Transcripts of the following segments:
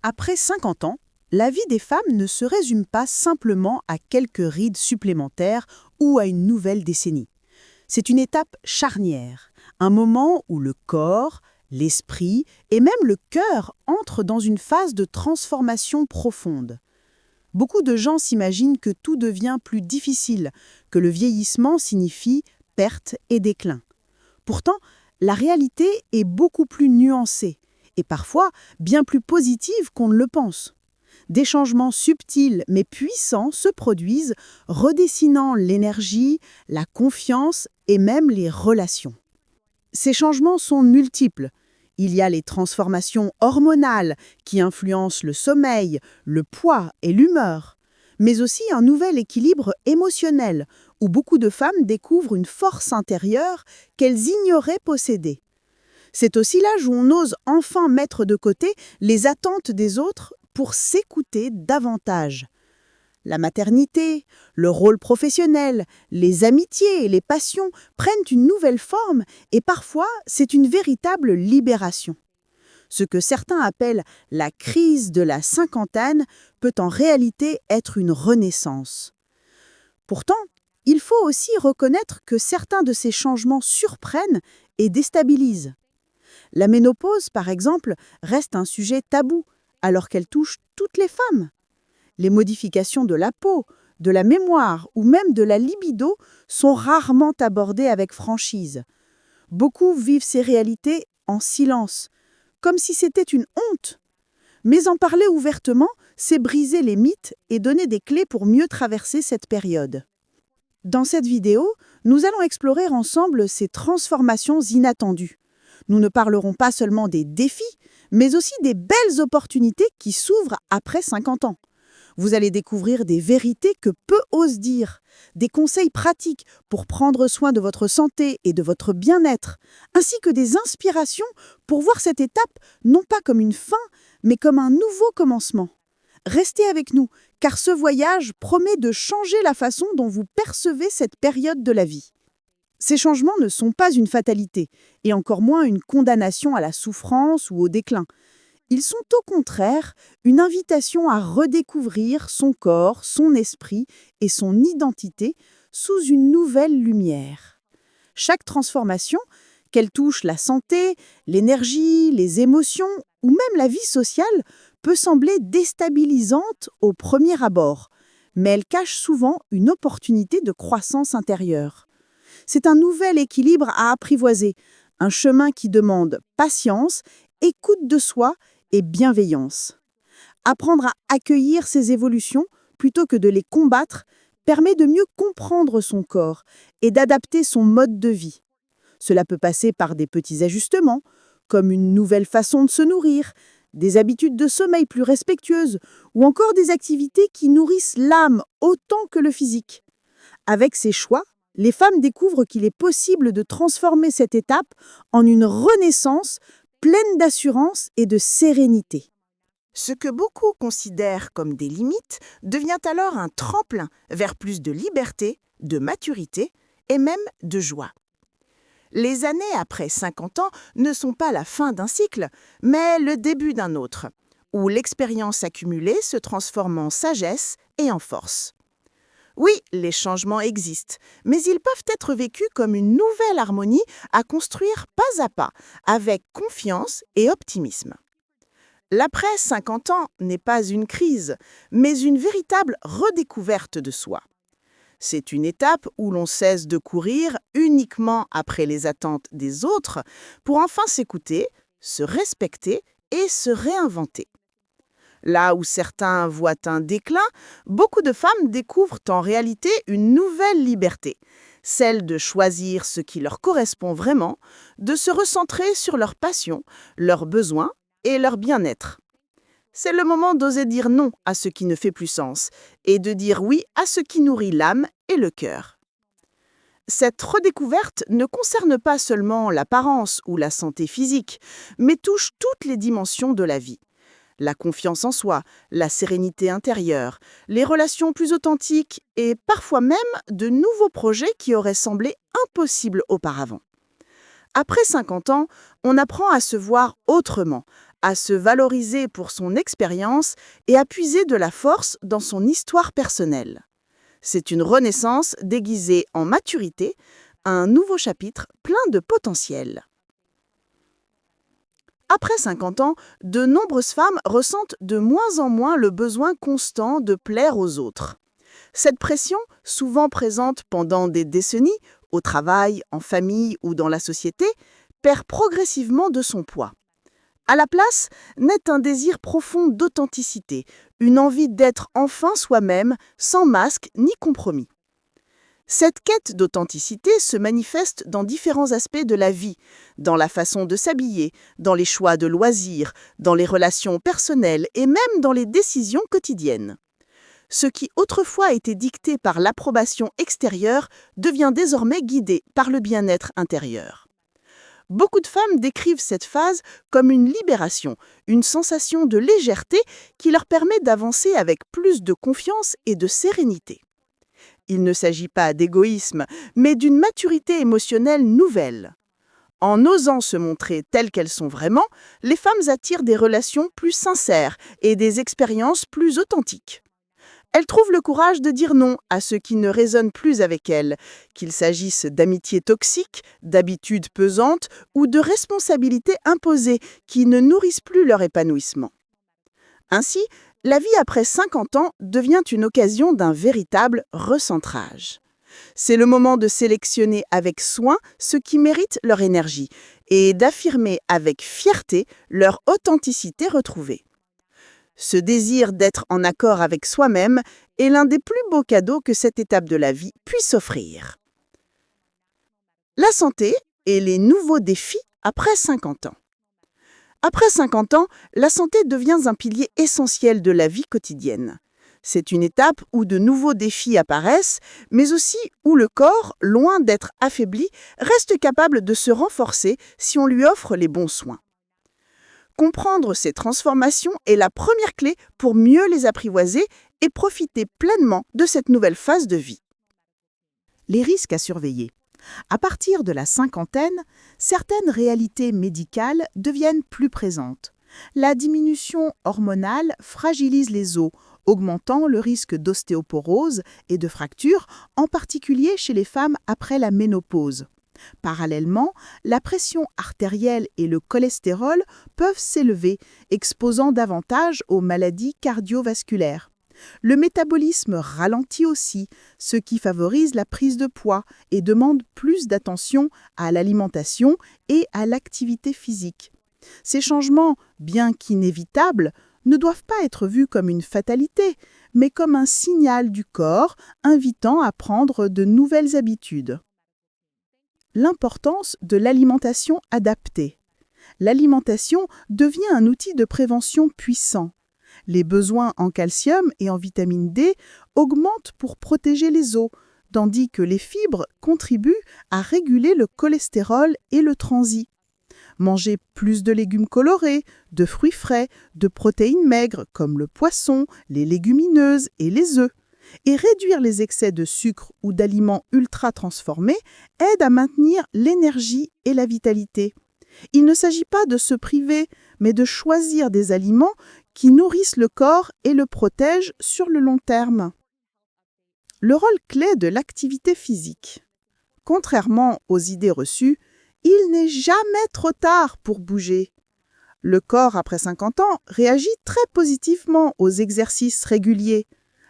Après 50 ans, la vie des femmes ne se résume pas simplement à quelques rides supplémentaires ou à une nouvelle décennie. C'est une étape charnière, un moment où le corps, l'esprit et même le cœur entrent dans une phase de transformation profonde. Beaucoup de gens s'imaginent que tout devient plus difficile, que le vieillissement signifie perte et déclin. Pourtant, la réalité est beaucoup plus nuancée et parfois bien plus positive qu'on ne le pense. Des changements subtils mais puissants se produisent, redessinant l'énergie, la confiance et même les relations. Ces changements sont multiples. Il y a les transformations hormonales qui influencent le sommeil, le poids et l'humeur, mais aussi un nouvel équilibre émotionnel où beaucoup de femmes découvrent une force intérieure qu'elles ignoraient posséder. C'est aussi l'âge où on ose enfin mettre de côté les attentes des autres pour s'écouter davantage. La maternité, le rôle professionnel, les amitiés et les passions prennent une nouvelle forme et parfois c'est une véritable libération. Ce que certains appellent la crise de la cinquantaine peut en réalité être une renaissance. Pourtant, il faut aussi reconnaître que certains de ces changements surprennent et déstabilisent. La ménopause, par exemple, reste un sujet tabou, alors qu'elle touche toutes les femmes. Les modifications de la peau, de la mémoire ou même de la libido sont rarement abordées avec franchise. Beaucoup vivent ces réalités en silence, comme si c'était une honte. Mais en parler ouvertement, c'est briser les mythes et donner des clés pour mieux traverser cette période. Dans cette vidéo, nous allons explorer ensemble ces transformations inattendues. Nous ne parlerons pas seulement des défis, mais aussi des belles opportunités qui s'ouvrent après 50 ans. Vous allez découvrir des vérités que peu osent dire, des conseils pratiques pour prendre soin de votre santé et de votre bien-être, ainsi que des inspirations pour voir cette étape non pas comme une fin, mais comme un nouveau commencement. Restez avec nous, car ce voyage promet de changer la façon dont vous percevez cette période de la vie. Ces changements ne sont pas une fatalité, et encore moins une condamnation à la souffrance ou au déclin. Ils sont au contraire une invitation à redécouvrir son corps, son esprit et son identité sous une nouvelle lumière. Chaque transformation, qu'elle touche la santé, l'énergie, les émotions ou même la vie sociale, peut sembler déstabilisante au premier abord, mais elle cache souvent une opportunité de croissance intérieure. C'est un nouvel équilibre à apprivoiser, un chemin qui demande patience, écoute de soi et bienveillance. Apprendre à accueillir ces évolutions plutôt que de les combattre permet de mieux comprendre son corps et d'adapter son mode de vie. Cela peut passer par des petits ajustements, comme une nouvelle façon de se nourrir, des habitudes de sommeil plus respectueuses ou encore des activités qui nourrissent l'âme autant que le physique. Avec ces choix, les femmes découvrent qu'il est possible de transformer cette étape en une renaissance pleine d'assurance et de sérénité. Ce que beaucoup considèrent comme des limites devient alors un tremplin vers plus de liberté, de maturité et même de joie. Les années après 50 ans ne sont pas la fin d'un cycle, mais le début d'un autre, où l'expérience accumulée se transforme en sagesse et en force. Oui, les changements existent, mais ils peuvent être vécus comme une nouvelle harmonie à construire pas à pas, avec confiance et optimisme. L'après 50 ans n'est pas une crise, mais une véritable redécouverte de soi. C'est une étape où l'on cesse de courir uniquement après les attentes des autres pour enfin s'écouter, se respecter et se réinventer. Là où certains voient un déclin, beaucoup de femmes découvrent en réalité une nouvelle liberté, celle de choisir ce qui leur correspond vraiment, de se recentrer sur leurs passions, leurs besoins et leur bien-être. C'est le moment d'oser dire non à ce qui ne fait plus sens et de dire oui à ce qui nourrit l'âme et le cœur. Cette redécouverte ne concerne pas seulement l'apparence ou la santé physique, mais touche toutes les dimensions de la vie. La confiance en soi, la sérénité intérieure, les relations plus authentiques et parfois même de nouveaux projets qui auraient semblé impossibles auparavant. Après 50 ans, on apprend à se voir autrement, à se valoriser pour son expérience et à puiser de la force dans son histoire personnelle. C'est une renaissance déguisée en maturité, un nouveau chapitre plein de potentiel. Après 50 ans, de nombreuses femmes ressentent de moins en moins le besoin constant de plaire aux autres. Cette pression, souvent présente pendant des décennies, au travail, en famille ou dans la société, perd progressivement de son poids. À la place, naît un désir profond d'authenticité, une envie d'être enfin soi-même, sans masque ni compromis. Cette quête d'authenticité se manifeste dans différents aspects de la vie, dans la façon de s'habiller, dans les choix de loisirs, dans les relations personnelles et même dans les décisions quotidiennes. Ce qui autrefois était dicté par l'approbation extérieure devient désormais guidé par le bien-être intérieur. Beaucoup de femmes décrivent cette phase comme une libération, une sensation de légèreté qui leur permet d'avancer avec plus de confiance et de sérénité. Il ne s'agit pas d'égoïsme, mais d'une maturité émotionnelle nouvelle. En osant se montrer telles qu'elles sont vraiment, les femmes attirent des relations plus sincères et des expériences plus authentiques. Elles trouvent le courage de dire non à ce qui ne résonne plus avec elles, qu'il s'agisse d'amitiés toxiques, d'habitudes pesantes ou de responsabilités imposées qui ne nourrissent plus leur épanouissement. Ainsi, la vie après 50 ans devient une occasion d'un véritable recentrage. C'est le moment de sélectionner avec soin ce qui mérite leur énergie et d'affirmer avec fierté leur authenticité retrouvée. Ce désir d'être en accord avec soi-même est l'un des plus beaux cadeaux que cette étape de la vie puisse offrir. La santé et les nouveaux défis après 50 ans. Après 50 ans, la santé devient un pilier essentiel de la vie quotidienne. C'est une étape où de nouveaux défis apparaissent, mais aussi où le corps, loin d'être affaibli, reste capable de se renforcer si on lui offre les bons soins. Comprendre ces transformations est la première clé pour mieux les apprivoiser et profiter pleinement de cette nouvelle phase de vie. Les risques à surveiller. À partir de la cinquantaine, certaines réalités médicales deviennent plus présentes. La diminution hormonale fragilise les os, augmentant le risque d'ostéoporose et de fractures, en particulier chez les femmes après la ménopause. Parallèlement, la pression artérielle et le cholestérol peuvent s'élever, exposant davantage aux maladies cardiovasculaires. Le métabolisme ralentit aussi, ce qui favorise la prise de poids et demande plus d'attention à l'alimentation et à l'activité physique. Ces changements, bien qu'inévitables, ne doivent pas être vus comme une fatalité, mais comme un signal du corps invitant à prendre de nouvelles habitudes. L'importance de l'alimentation adaptée. L'alimentation devient un outil de prévention puissant. Les besoins en calcium et en vitamine D augmentent pour protéger les os, tandis que les fibres contribuent à réguler le cholestérol et le transit. Manger plus de légumes colorés, de fruits frais, de protéines maigres comme le poisson, les légumineuses et les œufs, et réduire les excès de sucre ou d'aliments ultra transformés aide à maintenir l'énergie et la vitalité. Il ne s'agit pas de se priver, mais de choisir des aliments qui nourrissent le corps et le protègent sur le long terme. Le rôle clé de l'activité physique. Contrairement aux idées reçues, il n'est jamais trop tard pour bouger. Le corps, après 50 ans, réagit très positivement aux exercices réguliers.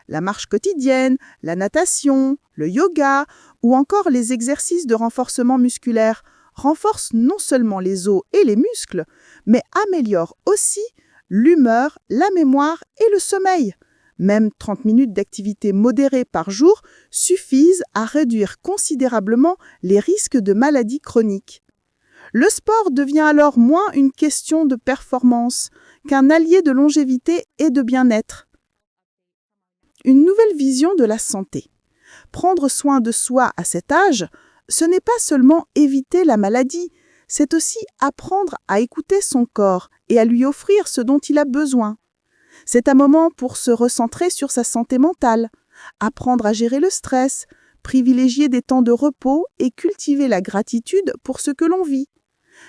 La marche quotidienne, la natation, le yoga ou encore les exercices de renforcement musculaire renforcent non seulement les os et les muscles, mais améliorent aussi l'humeur, la mémoire et le sommeil. Même 30 minutes d'activité modérée par jour suffisent à réduire considérablement les risques de maladies chroniques. Le sport devient alors moins une question de performance qu'un allié de longévité et de bien-être. Une nouvelle vision de la santé. Prendre soin de soi à cet âge, ce n'est pas seulement éviter la maladie, c'est aussi apprendre à écouter son corps et à lui offrir ce dont il a besoin. C'est un moment pour se recentrer sur sa santé mentale, apprendre à gérer le stress, privilégier des temps de repos et cultiver la gratitude pour ce que l'on vit.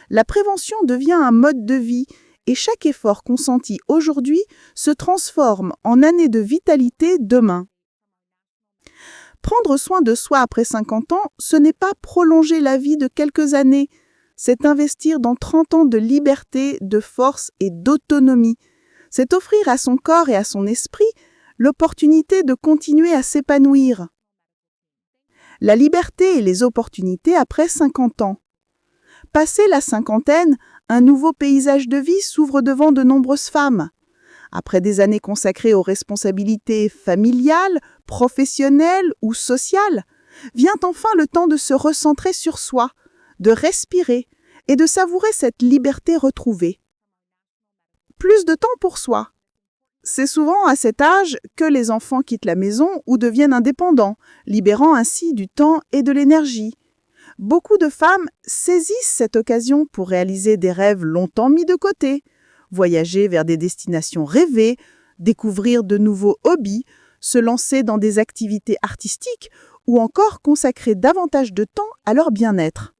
La prévention devient un mode de vie et chaque effort consenti aujourd'hui se transforme en années de vitalité demain. Prendre soin de soi après 50 ans, ce n'est pas prolonger la vie de quelques années, c'est investir dans 30 ans de liberté, de force et d'autonomie. C'est offrir à son corps et à son esprit l'opportunité de continuer à s'épanouir. La liberté et les opportunités après 50 ans. Passé la cinquantaine, un nouveau paysage de vie s'ouvre devant de nombreuses femmes. Après des années consacrées aux responsabilités familiales, professionnelles ou sociales, vient enfin le temps de se recentrer sur soi, de respirer et de savourer cette liberté retrouvée. Plus de temps pour soi. C'est souvent à cet âge que les enfants quittent la maison ou deviennent indépendants, libérant ainsi du temps et de l'énergie. Beaucoup de femmes saisissent cette occasion pour réaliser des rêves longtemps mis de côté, voyager vers des destinations rêvées, découvrir de nouveaux hobbies, se lancer dans des activités artistiques ou encore consacrer davantage de temps à leur bien-être.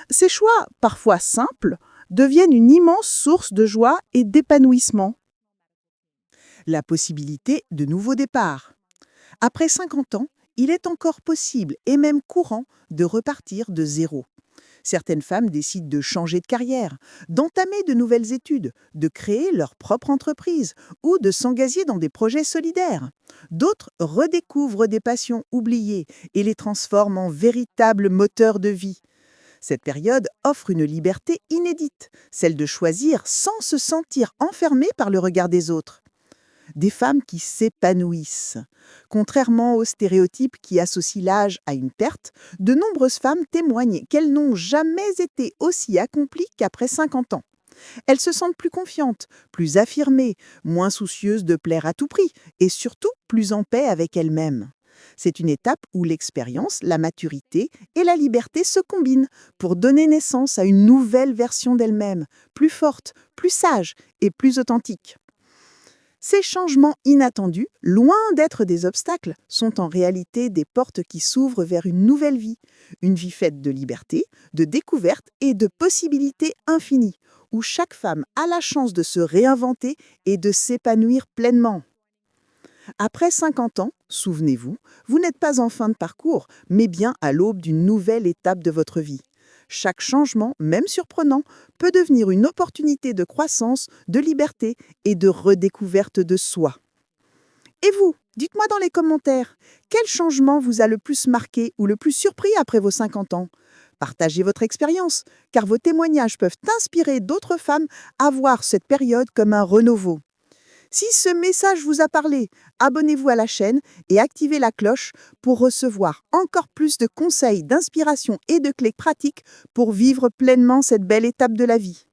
Ces choix, parfois simples, deviennent une immense source de joie et d'épanouissement. La possibilité de nouveaux départs. Après 50 ans, il est encore possible et même courant de repartir de zéro. Certaines femmes décident de changer de carrière, d'entamer de nouvelles études, de créer leur propre entreprise ou de s'engager dans des projets solidaires. D'autres redécouvrent des passions oubliées et les transforment en véritables moteurs de vie. Cette période offre une liberté inédite, celle de choisir sans se sentir enfermée par le regard des autres. Des femmes qui s'épanouissent. Contrairement aux stéréotypes qui associent l'âge à une perte, de nombreuses femmes témoignent qu'elles n'ont jamais été aussi accomplies qu'après 50 ans. Elles se sentent plus confiantes, plus affirmées, moins soucieuses de plaire à tout prix et surtout plus en paix avec elles-mêmes. C'est une étape où l'expérience, la maturité et la liberté se combinent pour donner naissance à une nouvelle version d'elles-mêmes, plus forte, plus sage et plus authentique. Ces changements inattendus, loin d'être des obstacles, sont en réalité des portes qui s'ouvrent vers une nouvelle vie. Une vie faite de liberté, de découverte et de possibilités infinies, où chaque femme a la chance de se réinventer et de s'épanouir pleinement. Après 50 ans, souvenez-vous, vous n'êtes pas en fin de parcours, mais bien à l'aube d'une nouvelle étape de votre vie. Chaque changement, même surprenant, peut devenir une opportunité de croissance, de liberté et de redécouverte de soi. Et vous, dites-moi dans les commentaires, quel changement vous a le plus marqué ou le plus surpris après vos 50 ans ? Partagez votre expérience, car vos témoignages peuvent inspirer d'autres femmes à voir cette période comme un renouveau. Si ce message vous a parlé, abonnez-vous à la chaîne et activez la cloche pour recevoir encore plus de conseils, d'inspiration et de clés pratiques pour vivre pleinement cette belle étape de la vie.